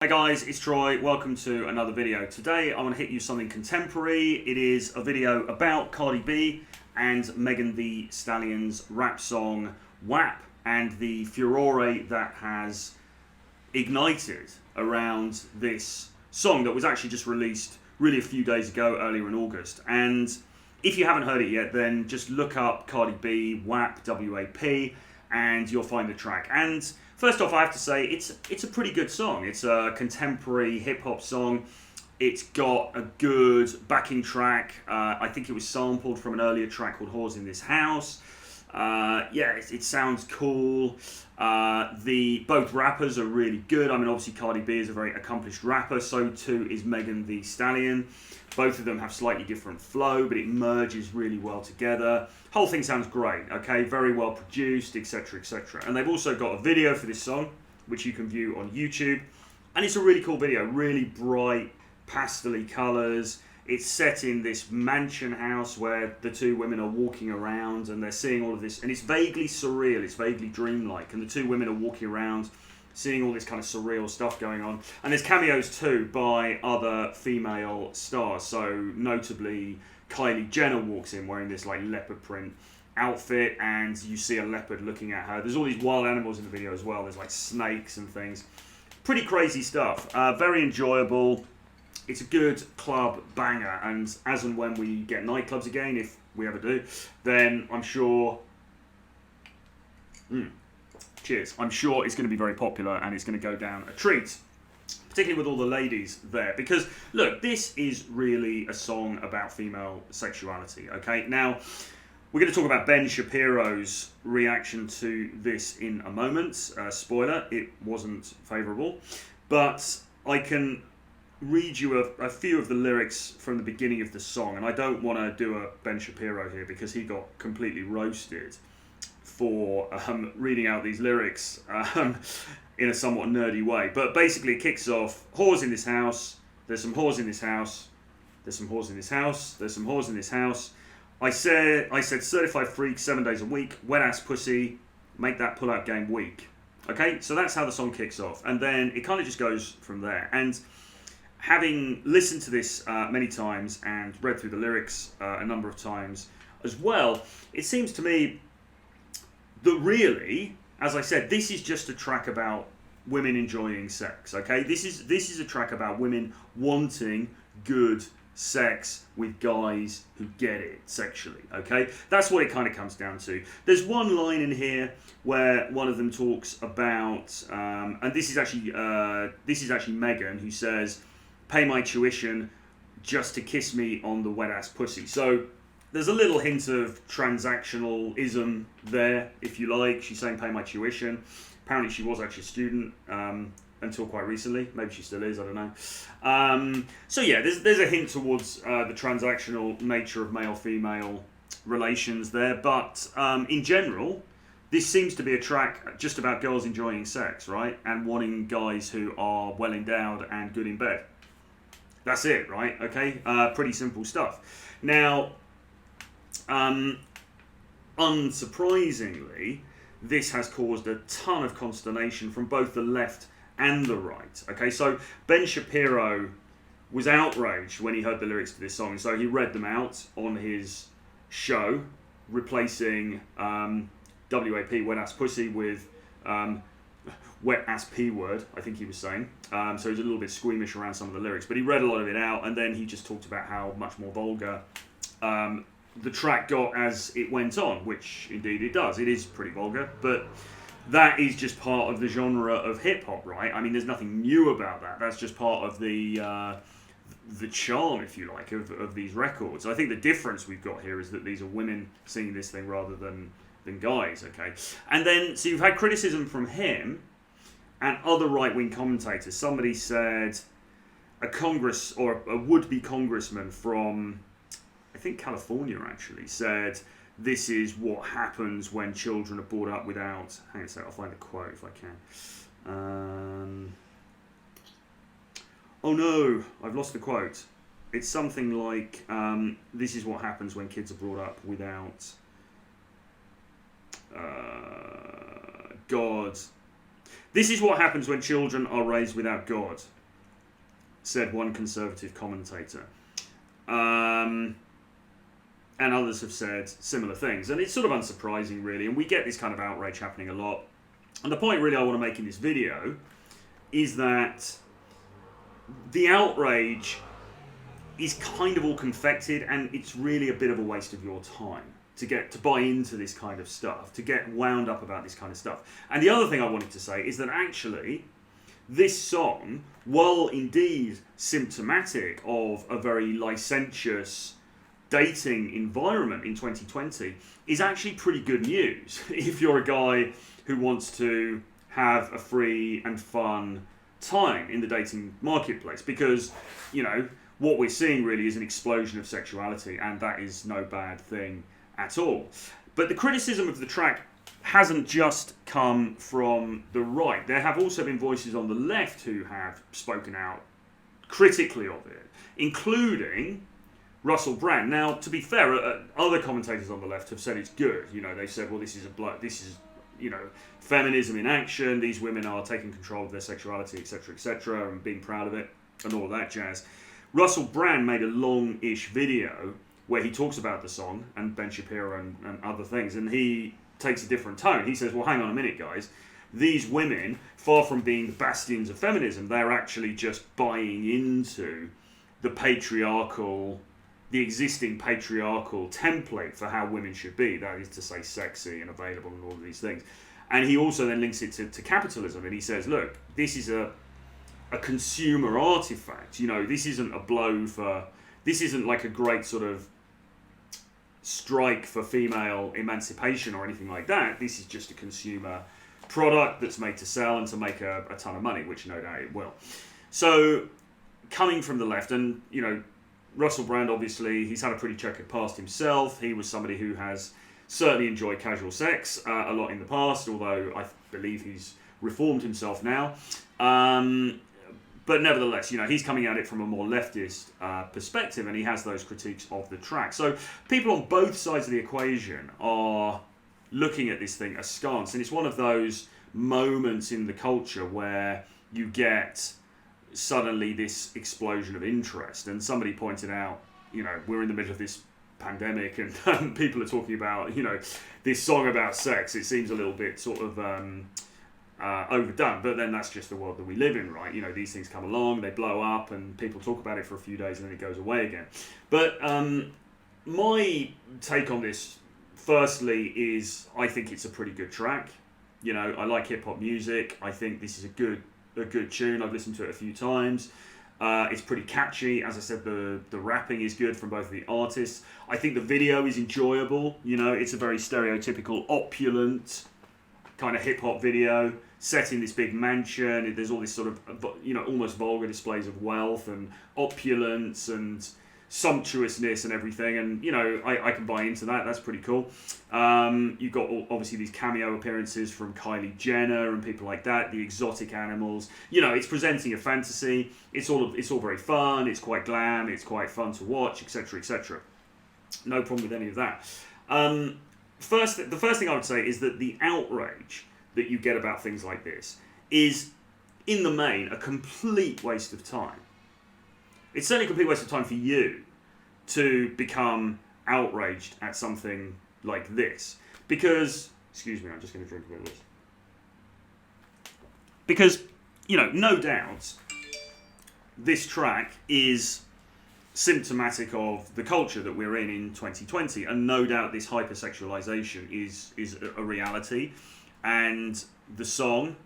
Hi guys, it's Troy. Welcome to another video. Today I want to hit you something contemporary. It is a video about Cardi B and Megan Thee Stallion's rap song WAP and the furore that has ignited around this song that was actually just released really a few days ago, earlier in August. And if you haven't heard it yet, then just look up Cardi B, WAP, W-A-P, and you'll find the track. And first off, I have to say, it's a pretty good song. It's a contemporary hip-hop song. It's got a good backing track. I think it was sampled from an earlier track called Whores in This House. It sounds cool. Both rappers are really good. I mean, obviously Cardi B is a very accomplished rapper, so too is Megan Thee Stallion. Both of them have slightly different flow, but it merges really well together. Whole thing sounds great, okay? Very well produced, etc, etc. And they've also got a video for this song, which you can view on YouTube. And it's a really cool video, really bright, pastel-y colours. It's set in this mansion house where the two women are walking around and they're seeing all of this. And it's vaguely surreal, it's vaguely dreamlike. And the two women are walking around, seeing all this kind of surreal stuff going on. And there's cameos too by other female stars. So notably, Kylie Jenner walks in wearing this like leopard print outfit, and you see a leopard looking at her. There's all these wild animals in the video as well. There's like snakes and things. Pretty crazy stuff. Very enjoyable. It's a good club banger, and as and when we get nightclubs again, if we ever do, then I'm sure... Cheers. I'm sure it's going to be very popular and it's going to go down a treat, particularly with all the ladies there. Because, look, this is really a song about female sexuality, okay? Now, we're going to talk about Ben Shapiro's reaction to this in a moment. Spoiler, it wasn't favourable. But I can read you a few of the lyrics from the beginning of the song. And I don't want to do a Ben Shapiro here because he got completely roasted for reading out these lyrics in a somewhat nerdy way. But basically it kicks off, whores in this house, there's some whores in this house, there's some whores in this house, there's some whores in this house. I said certified freak 7 days a week, wet ass pussy, make that pull-out game weak. Okay, so that's how the song kicks off. And then it kind of just goes from there. And having listened to this many times and read through the lyrics a number of times as well, it seems to me that really, as I said, this is just a track about women enjoying sex, okay? This is a track about women wanting good sex with guys who get it sexually, okay? That's what it kind of comes down to. There's one line in here where one of them talks about, and this is actually Megan, who says, "Pay my tuition just to kiss me on the wet ass pussy." So there's a little hint of transactional-ism there, if you like. She's saying, pay my tuition. Apparently she was actually a student until quite recently. Maybe she still is, I don't know. So yeah, there's a hint towards the transactional nature of male-female relations there. But in general, this seems to be a track just about girls enjoying sex, right? And wanting guys who are well-endowed and good in bed. That's it, right? Okay, pretty simple stuff. Now, unsurprisingly, this has caused a ton of consternation from both the left and the right. Okay, so Ben Shapiro was outraged when he heard the lyrics to this song, so he read them out on his show, replacing WAP, wet ass pussy, with wet ass P word, I think he was saying. So he was a little bit squeamish around some of the lyrics, but he read a lot of it out, and then he just talked about how much more vulgar the track got as it went on, which indeed it does. It is pretty vulgar, but that is just part of the genre of hip-hop, right? I mean, there's nothing new about that. That's just part of the charm, if you like, of these records. I think the difference we've got here is that these are women singing this thing rather than guys, okay? And then, so you've had criticism from him and other right-wing commentators. Somebody said a would-be congressman from, I think California actually, said this is what happens when children are brought up without... Hang on a sec, I'll find the quote if I can. Oh no, I've lost the quote. It's something like, this is what happens when kids are brought up without God. This is what happens when children are raised without God, said one conservative commentator. And others have said similar things. And it's sort of unsurprising, really. And we get this kind of outrage happening a lot. And the point, really, I want to make in this video is that the outrage is kind of all confected, and it's really a bit of a waste of your time to buy into this kind of stuff, to get wound up about this kind of stuff. And the other thing I wanted to say is that actually this song, while indeed symptomatic of a very licentious dating environment in 2020, is actually pretty good news if you're a guy who wants to have a free and fun time in the dating marketplace. Because, you know, what we're seeing really is an explosion of sexuality, and that is no bad thing at all. But the criticism of the track hasn't just come from the right. There have also been voices on the left who have spoken out critically of it, including Russell Brand. Now, to be fair, other commentators on the left have said it's good. You know, they said, well, this is you know, feminism in action. These women are taking control of their sexuality, etc., and being proud of it, and all of that jazz. Russell Brand made a long-ish video where he talks about the song and Ben Shapiro and other things, and he takes a different tone. He says, well, hang on a minute, guys. These women, far from being the bastions of feminism, they're actually just buying into the existing patriarchal template for how women should be. That is to say, sexy and available and all of these things. And he also then links it to capitalism, and he says, look, this is a consumer artifact. You know, this isn't a blow for... This isn't like a great sort of strike for female emancipation or anything like that. This is just a consumer product that's made to sell and to make a ton of money, which no doubt it will. So, coming from the left, and, you know, Russell Brand, obviously, he's had a pretty checkered past himself. He was somebody who has certainly enjoyed casual sex a lot in the past, although I believe he's reformed himself now. But nevertheless, you know, he's coming at it from a more leftist perspective, and he has those critiques of the track. So people on both sides of the equation are looking at this thing askance, and it's one of those moments in the culture where you get suddenly this explosion of interest. And somebody pointed out, you know, we're in the middle of this pandemic, and people are talking about, you know, this song about sex. It seems a little bit sort of overdone, but then that's just the world that we live in, right? You know, these things come along, they blow up, and people talk about it for a few days, and then it goes away again. But my take on this, firstly, is I think it's a pretty good track. You know, I like hip-hop music. I think this is a good tune. I've listened to it a few times. It's pretty catchy. As I said, the rapping is good from both of the artists. I think the video is enjoyable. You know, it's a very stereotypical, opulent kind of hip-hop video set in this big mansion. There's all this sort of, you know, almost vulgar displays of wealth and opulence and sumptuousness and everything, and, you know, I can buy into that. That's pretty cool. You've got obviously these cameo appearances from Kylie Jenner and people like that, the exotic animals. You know, it's presenting a fantasy. It's all very fun. It's quite glam. It's quite fun to watch, etc., etc. No problem with any of that. The first thing I would say is that the outrage that you get about things like this is, in the main, a complete waste of time. It's certainly a complete waste of time for you to become outraged at something like this. Because, excuse me, I'm just going to drink a bit of this. Because, you know, no doubt, this track is symptomatic of the culture that we're in 2020, and no doubt this hypersexualization is a reality, and the song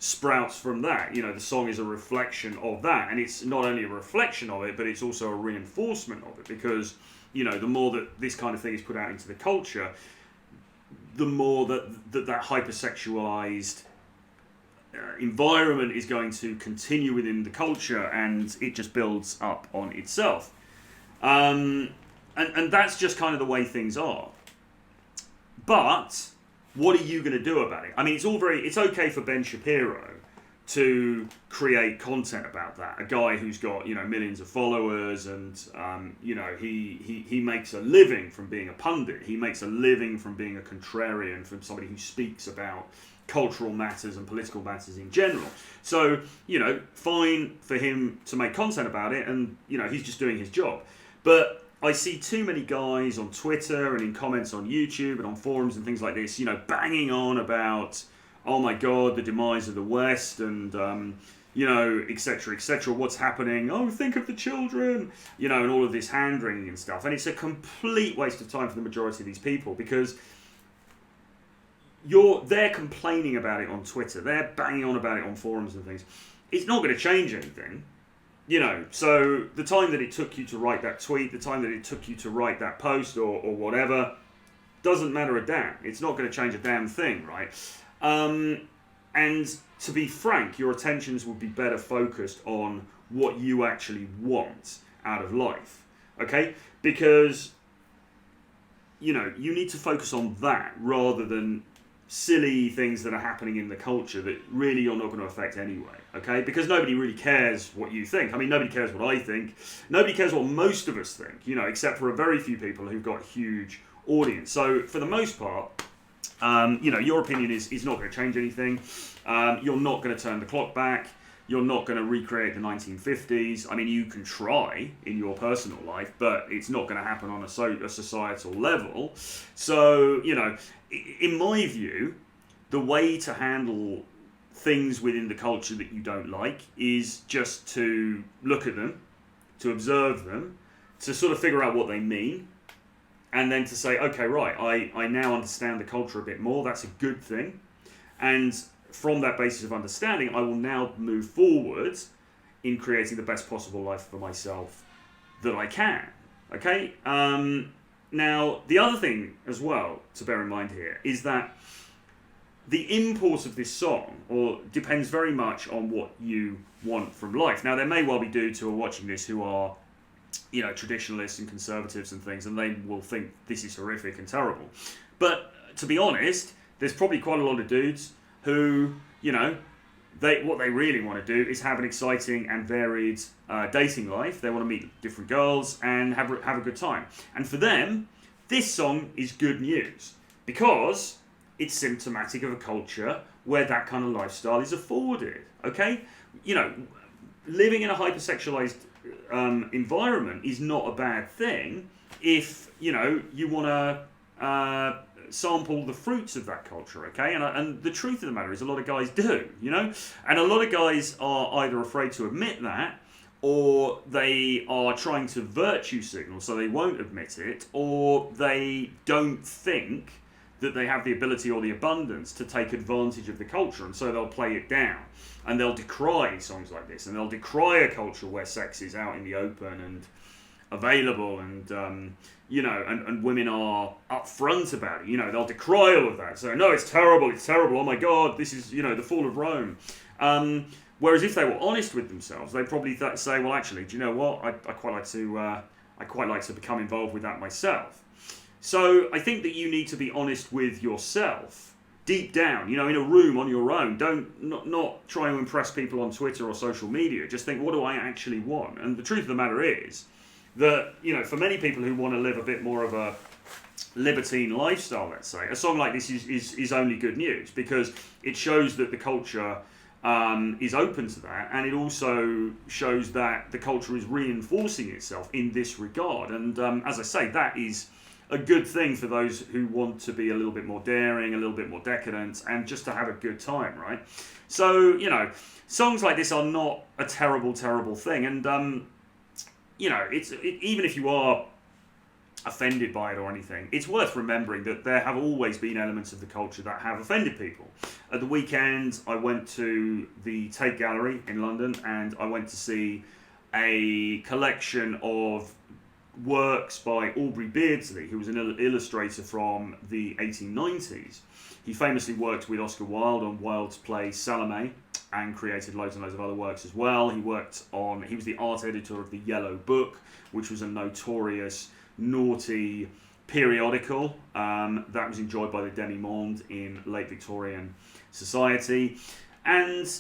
sprouts from that. You know, the song is a reflection of that, and it's not only a reflection of it, but it's also a reinforcement of it, because, you know, the more that this kind of thing is put out into the culture, the more that hypersexualized environment is going to continue within the culture, and it just builds up on itself. And that's just kind of the way things are. But what are you going to do about it? I mean, it's okay for Ben Shapiro to create content about that. A guy who's got, you know, millions of followers, and you know, he makes a living from being a pundit. He makes a living from being a contrarian, from somebody who speaks about cultural matters and political matters in general. So, fine for him to make content about it, and, he's just doing his job. But I see too many guys on Twitter and in comments on YouTube and on forums and things like this, banging on about, oh my God, the demise of the West and, etc., etc., what's happening, oh, think of the children, and all of this hand-wringing and stuff. And it's a complete waste of time for the majority of these people, because they're complaining about it on Twitter, they're banging on about it on forums and things. It's not going to change anything, so the time that it took you to write that tweet, the time that it took you to write that post or whatever, doesn't matter a damn. It's not going to change a damn thing, right? And to be frank, your attentions would be better focused on what you actually want out of life, okay? Because, you need to focus on that rather than silly things that are happening in the culture that really you're not going to affect anyway, okay? Because nobody really cares what you think. I mean, nobody cares what I think. Nobody cares what most of us think, except for a very few people who've got a huge audience. So for the most part, your opinion is not going to change anything. You're not going to turn the clock back. You're not going to recreate the 1950s. I mean, you can try in your personal life, but it's not going to happen on a societal level. So, in my view, the way to handle things within the culture that you don't like is just to look at them, to observe them, to sort of figure out what they mean, and then to say, okay, right, I now understand the culture a bit more. That's a good thing. And from that basis of understanding, I will now move forward in creating the best possible life for myself that I can. Okay? Now, the other thing as well to bear in mind here is that the import of this song depends very much on what you want from life. Now, there may well be dudes who are watching this who are traditionalists and conservatives and things, and they will think this is horrific and terrible. But to be honest, there's probably quite a lot of dudes who, what they really want to do is have an exciting and varied dating life. They want to meet different girls and have a good time. And for them, this song is good news because it's symptomatic of a culture where that kind of lifestyle is afforded. Okay, living in a hypersexualized environment is not a bad thing if you want to sample the fruits of that culture, okay? And the truth of the matter is a lot of guys do, and a lot of guys are either afraid to admit that, or they are trying to virtue signal so they won't admit it, or they don't think that they have the ability or the abundance to take advantage of the culture, and so they'll play it down, and they'll decry songs like this, and they'll decry a culture where sex is out in the open and available, and and women are upfront about it. They'll decry all of that. So no, it's terrible. Oh my God, this is the fall of Rome. Whereas if they were honest with themselves, they'd probably say, well, actually, do you know what? I quite like to become involved with that myself. So I think that you need to be honest with yourself deep down. In a room on your own. Not try to impress people on Twitter or social media. Just think, what do I actually want? And the truth of the matter is that, for many people who want to live a bit more of a libertine lifestyle, let's say, a song like this is only good news, because it shows that the culture is open to that, and it also shows that the culture is reinforcing itself in this regard. And as I say, that is a good thing for those who want to be a little bit more daring, a little bit more decadent, and just to have a good time, right? So, songs like this are not a terrible, terrible thing. And even if you are offended by it or anything, it's worth remembering that there have always been elements of the culture that have offended people. At the weekend, I went to the Tate Gallery in London, and I went to see a collection of works by Aubrey Beardsley, who was an illustrator from the 1890s. He famously worked with Oscar Wilde on Wilde's play Salome, and created loads and loads of other works as well. He was the art editor of the Yellow Book, which was a notorious, naughty periodical that was enjoyed by the demi-monde in late Victorian society. And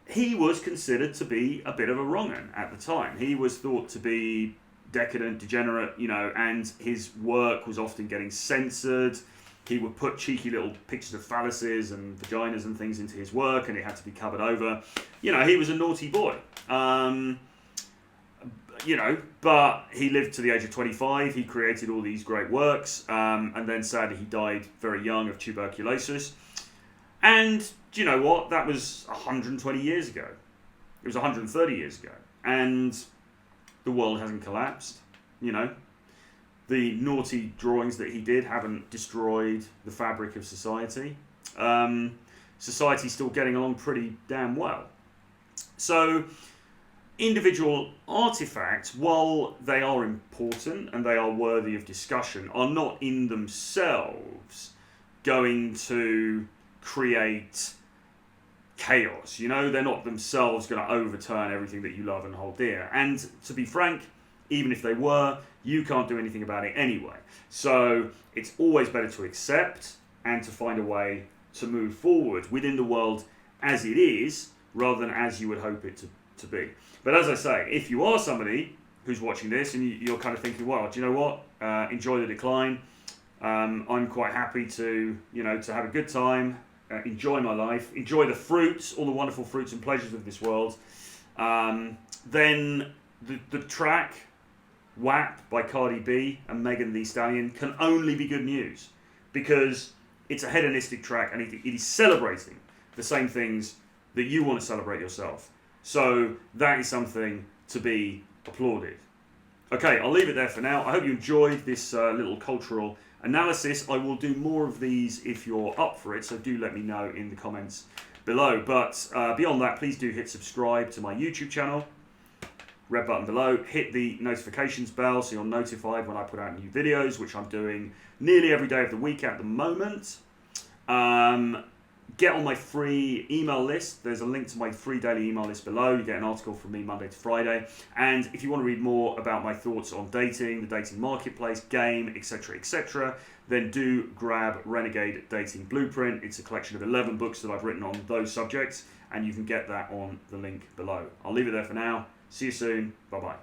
he was considered to be a bit of a wrong-un at the time. He was thought to be decadent, degenerate, and his work was often getting censored. he would put cheeky little pictures of phalluses and vaginas and things into his work, and it had to be covered over. You know, he was a naughty boy. You know, but he lived to the age of 25. He created all these great works, and then sadly he died very young of tuberculosis. And do you know what? That was 120 years ago. It was 130 years ago, and the world hasn't collapsed. You know, the naughty drawings that he did haven't destroyed the fabric of society. Society's still getting along pretty damn well. So individual artifacts, while they are important and they are worthy of discussion, are not in themselves going to create chaos. You know, they're not themselves going to overturn everything that you love and hold dear. And to be frank, even if they were, you can't do anything about it anyway. So it's always better to accept and to find a way to move forward within the world as it is, rather than as you would hope it to be. But as I say, if you are somebody who's watching this and you're kind of thinking, well, do you know what? Enjoy the decline. I'm quite happy to, you know, to have a good time, enjoy my life, enjoy the fruits, all the wonderful fruits and pleasures of this world. Then the track WAP by Cardi B and Megan Thee Stallion can only be good news, because it's a hedonistic track and it is celebrating the same things that you want to celebrate yourself. So that is something to be applauded. Okay, I'll leave it there for now. I hope you enjoyed this little cultural analysis. I will do more of these if you're up for it, so do let me know in the comments below. But beyond that, please do hit subscribe to my YouTube channel. Red button below. Hit the notifications bell so you're notified when I put out new videos, which I'm doing nearly every day of the week at the moment. Get on my free email list. There's a link to my free daily email list below. You get an article from me Monday to Friday. And if you want to read more about my thoughts on dating, the dating marketplace, game, etc., then do grab Renegade Dating Blueprint. It's a collection of 11 books that I've written on those subjects, and you can get that on the link below. I'll leave it there for now. See you soon. Bye-bye.